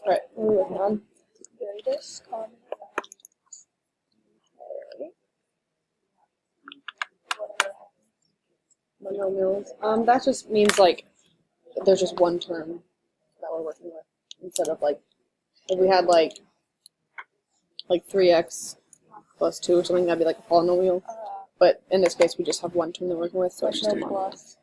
Right, what are we working on? Greatest common Monomials. That just means like there's just one term that we're working with instead of like if we had like 3x plus 2 or something, that'd be like a polynomial. But in this case, we just have one term that we're working with, so it's just a monomial.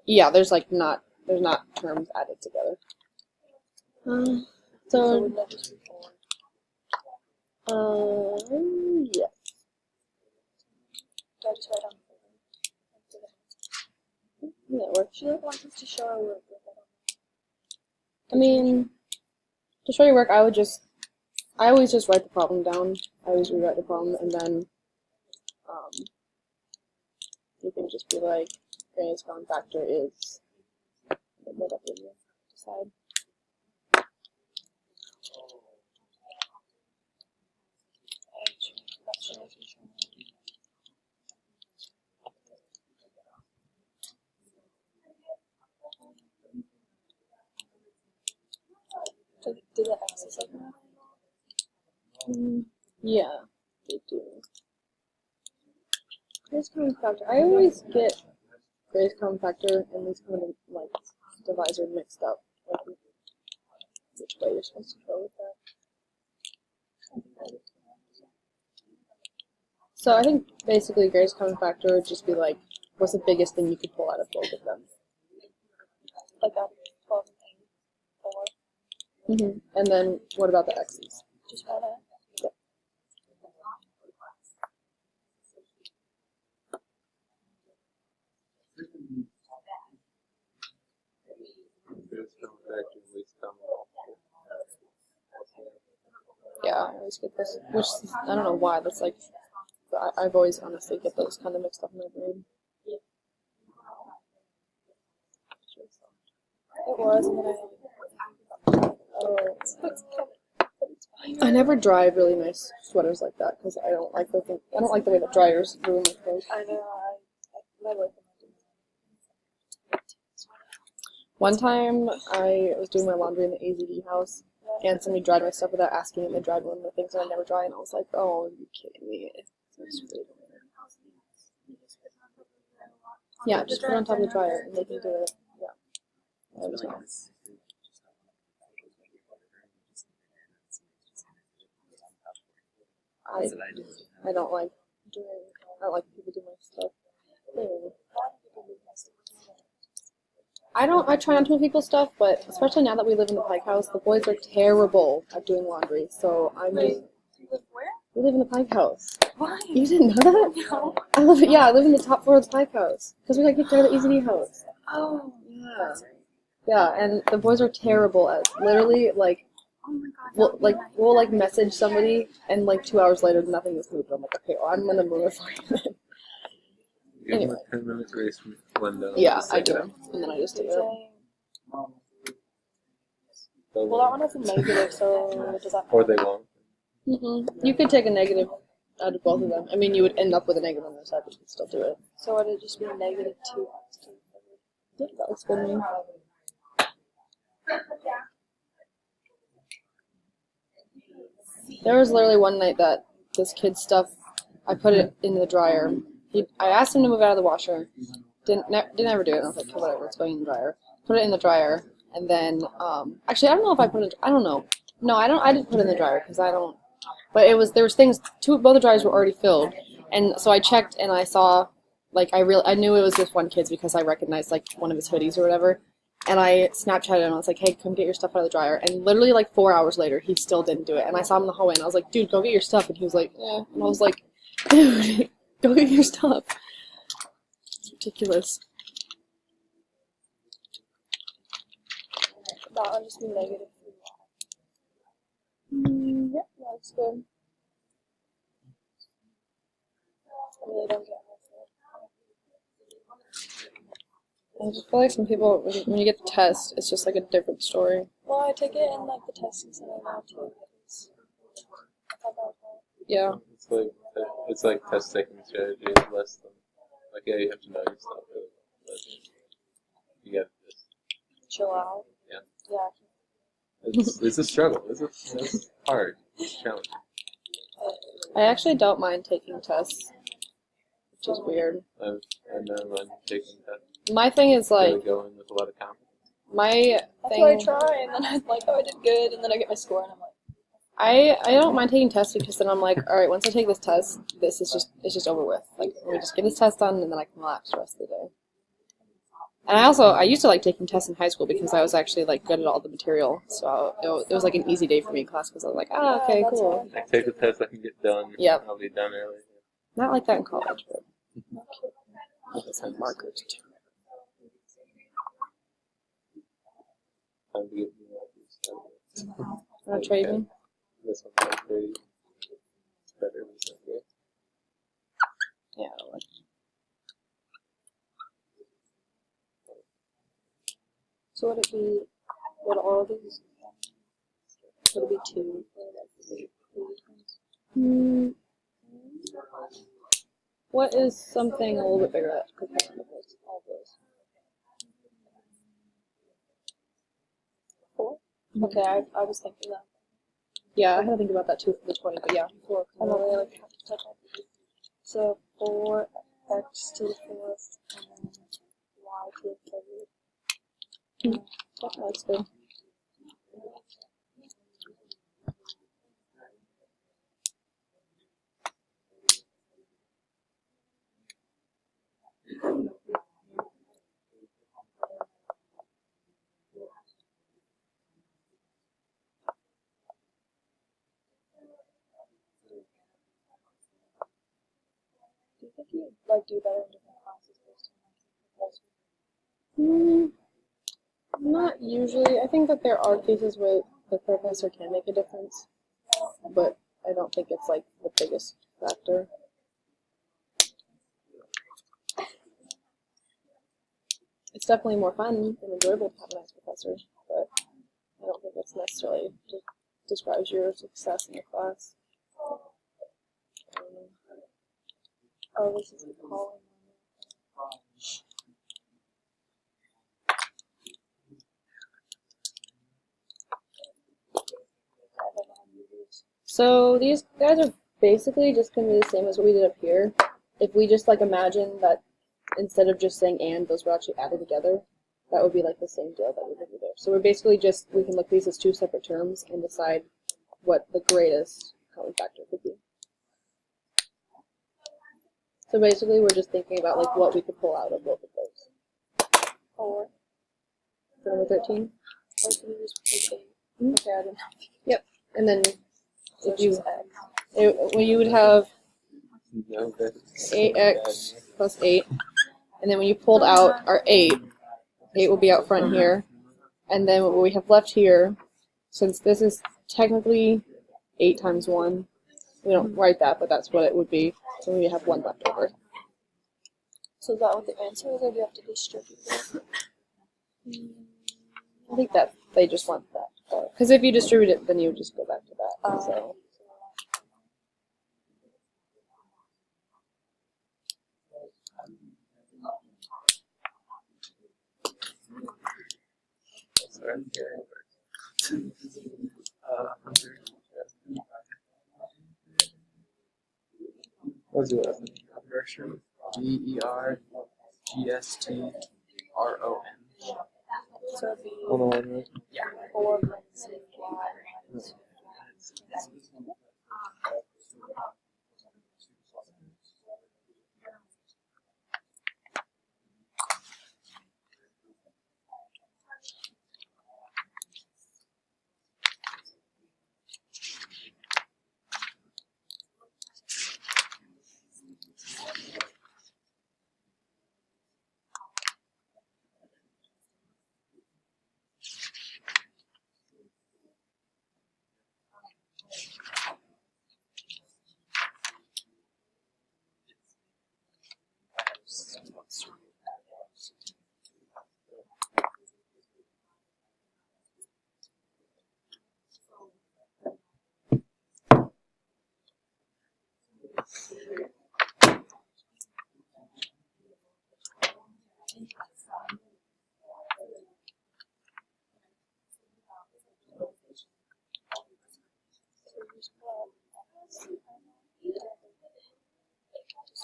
Yeah, there's not terms added together. So would that just be 4? Yes. Do I just write down 4? Yeah, it works. She like wants us to show our work with it. I mean, to show your work, I always just write the problem down. I always rewrite the problem, and then you can just be like, greatest common factor is whatever you decide. Do the x's like that? Yeah, they do. Greatest common factor. I always get greatest common factor and least common like divisor mixed up. Like which way you're supposed to go with that. So I think basically greatest common factor would just be like, what's the biggest thing you could pull out of both of them? Like a 12 and 4. And then what about the x's? Just write it. Yeah, I always get this. Which, I don't know why, that's like, I've always honestly get those kind of mixed up in my brain. It was, and then I never dry really nice sweaters like that because I don't like the way the dryers ruin my clothes. I know, my boyfriend did. One time I was doing my laundry in the AZD house and somebody dried my stuff without asking, and they dried one of the things that I never dry, and I was like, oh, are you kidding me? Yeah, just put it on top of the dryer and they can do it. Yeah. I was not. I don't like people do my stuff. I try not to do people's stuff, but especially now that we live in the Pike House, the boys are terrible at doing laundry, so I'm just... You live where? We live in the Pike House. Why? You didn't know that? No. I live in the top floor of the Pike House, because we got kicked out of the EZD house. Oh. Yeah. Yeah, and the boys are terrible at literally, like, oh my God, we'll message somebody, and 2 hours later, nothing is moved. I'm like, okay, well, I'm gonna move it for you then. Give Anyway. them a 10-minute grace window. Yeah, I do. And then I just do it. Well, that one has a negative, so does that... Or they won't. You could take a negative out of both of them. I mean, you would end up with a negative on the side, but you could still do it. So would it just be negative 2? Yeah, that looks good to me. There was literally one night that this kid's stuff, I put it in the dryer. I asked him to move it out of the washer. Didn't ever do it. I was like, okay, whatever, it's going in the dryer. Put it in the dryer, and then, actually, I don't know if I put it, I don't know. No, I didn't put it in the dryer, because I don't, but there was things, both the dryers were already filled, and so I checked, and I saw, I knew it was this one kid's because I recognized, one of his hoodies or whatever, and I Snapchatted him, and I was like, hey, come get your stuff out of the dryer, and literally, 4 hours later, he still didn't do it, and I saw him in the hallway, and I was like, dude, go get your stuff, and he was like, eh, and I was like, dude, go get your stuff. It's ridiculous. That would just be negative 3. Yeah, that's good. I really don't get I just feel like some people, when you get the test, it's just a different story. Well, I take it in the testing center now too. I thought that was right. Yeah. It's like test taking strategy, less than yeah, you have to know your stuff really well, but you got to just Chill out. Yeah. Yeah. It's a struggle. It's hard. It's challenging. I actually don't mind taking tests, which is weird. I know I'm taking that. My thing is Really like, go in with a lot of confidence. my That's why I thing, try, and then I'm like, oh, I did good, and then I get my score, and I'm like, I don't mind taking tests because then I'm like, all right, once I take this test, it's just over with. Like, let me just get this test done, and then I can relax the rest of the day. And I used to like taking tests in high school because I was actually like good at all the material, so it was like an easy day for me in class because I was like, ah, yeah, okay, that's cool. what I take the test, I can get done. Yep. I'll be done early. Not like that in college, but it's had markers too. Time to get new ideas. Want to trade me? This one's like pretty. It's better than this one. Yeah. I don't like So would all of these, would it be 2? What is something a little bit bigger that could happen with all of those? 4? Okay, I was thinking that. Yeah, I had to think about that too for the 20, but yeah, 4. I don't really like to type out. So 4x to the 4th, and then y to the 3rd. That's good. Do you think you'd like do better in different classes based on Not usually. I think that there are cases where the professor can make a difference, but I don't think it's like the biggest factor. It's definitely more fun and enjoyable to have a nice professor, but I don't think it's necessarily describes your success in the class. I don't know. Oh, this is the calling. So these guys are basically just going to be the same as what we did up here. If we just like imagine that instead of just saying and, those were actually added together, that would be like the same deal that we did there. So we're basically just, we can look at these as 2 separate terms and decide what the greatest common factor could be. So basically we're just thinking about like what we could pull out of both of those. 4. For number 13? Or can you just take 8? Mhm. Okay, I didn't know. Yep. And then So if it's you, just x. well, you would have No, that's 8x plus 8. And then when you pulled out our 8 will be out front here. And then what we have left here, since this is technically 8 times 1, we don't write that, but that's what it would be. So we have 1 left over. So is that what the answer is, or do you have to distribute it? I think that they just want that. Because if you distribute it, then you would just go back to that. So. right here. What's the last name? Gershon. Gergstron. So it'd be Hold on, right? 4 minus y.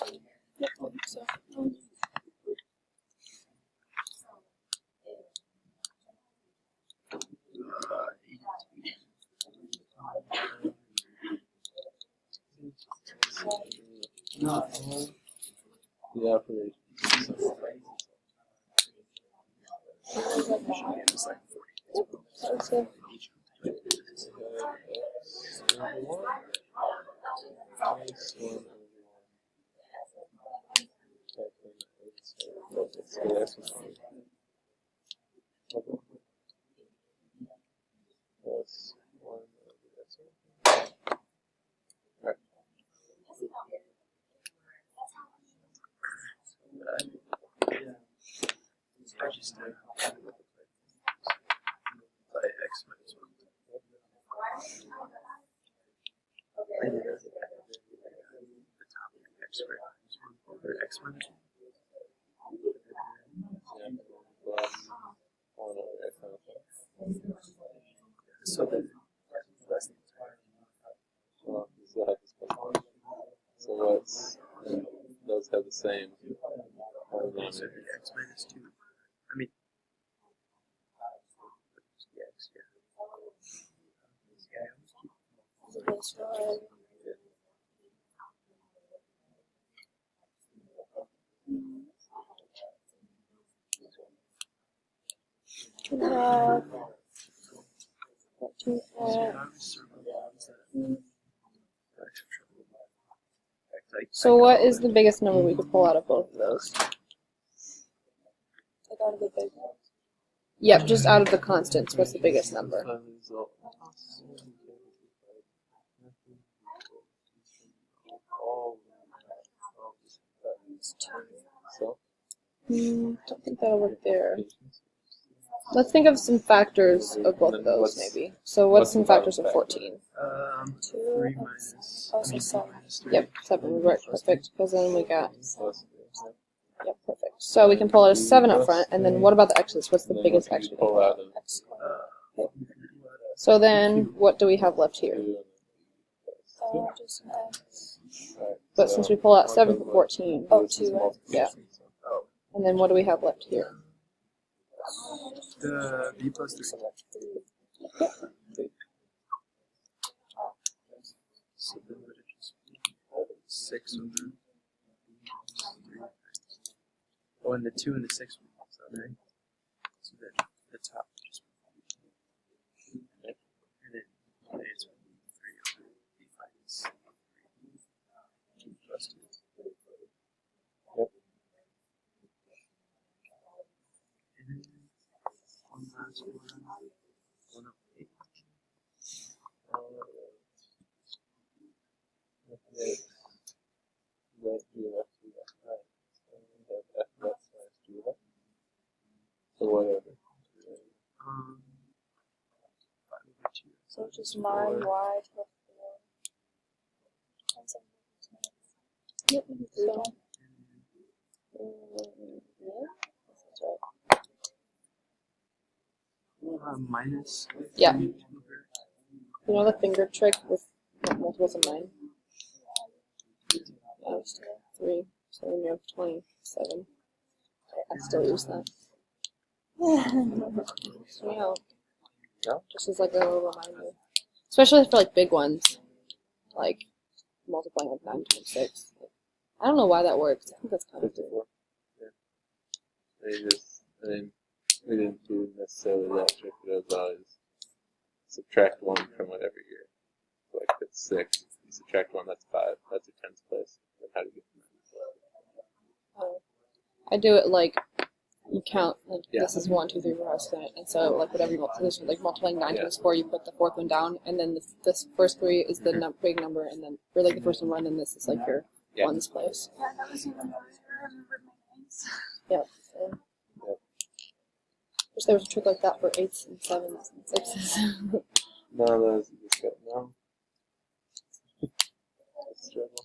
Yep, I think so. The operation. Sounds good. So then, Well, you still have this one. So what's those have the same polynomial. so the x minus 2. I mean, the x, yeah. Yeah, I almost keep That's right. We have 14 So what is the biggest number we could pull out of both of those? I got a good big one. Yep, just out of the constants, what's the biggest number? It's 2. So, Don't think that'll work there. Let's think of some factors of both of those, maybe. So what's some factors of 14? 2 3 and minus, also 7. minus 3. Yep, 7 would work, perfect, because then we got, plus, yep, perfect. So we can pull out a 7 up front, and then what about the x's? What's the then biggest what x can we you can pull pull out out? of X squared. So then, what do we have left here? 2 Just an X. Right, But so since we pull out one 7 plus for 14, Oh, this is 2 multiplication, so- and then what do we have left here? The b plus 3. So then would it just be 6 over 3? Oh, and the 2 and the 6 would cancel out, right? So then the top would just be. And then the answer would be 3 over b minus 3 plus 2. Yep. And then one last one. 1 over 8. So whatever. 5 over 2. So just 9y to the 4. And 7 Yep, so, yeah, that's right. Minus. Yeah. 3 You know the finger trick with multiples of 9? Yeah, 3, so then you have 27. I still use that. So, yeah. No? Just as like a little reminder. Especially for like big ones. Like multiplying like 9 times 6. I don't know why that works. I think that's kind of weird. 54. Yeah. We didn't do necessarily that trick, but it was always subtract 1 from whatever year. So like if it's 6, you subtract 1, that's 5. That's a tens place. Then how do you get from that? I do it like you count like Yeah. this is 1, 2, 3, 4, 5, 6, 7, and so like whatever you multiply, so like multiplying 9 Yeah. times 4, you put the fourth one down, and then this first 3 is the big number, and then or like the first number, and then this is like your Yeah. ones place. yeah, that was even more. I remembered my names. Yeah. So. Wish there was a trick like that for 8s and 7s and 6s. No, that was just good. No. Struggle.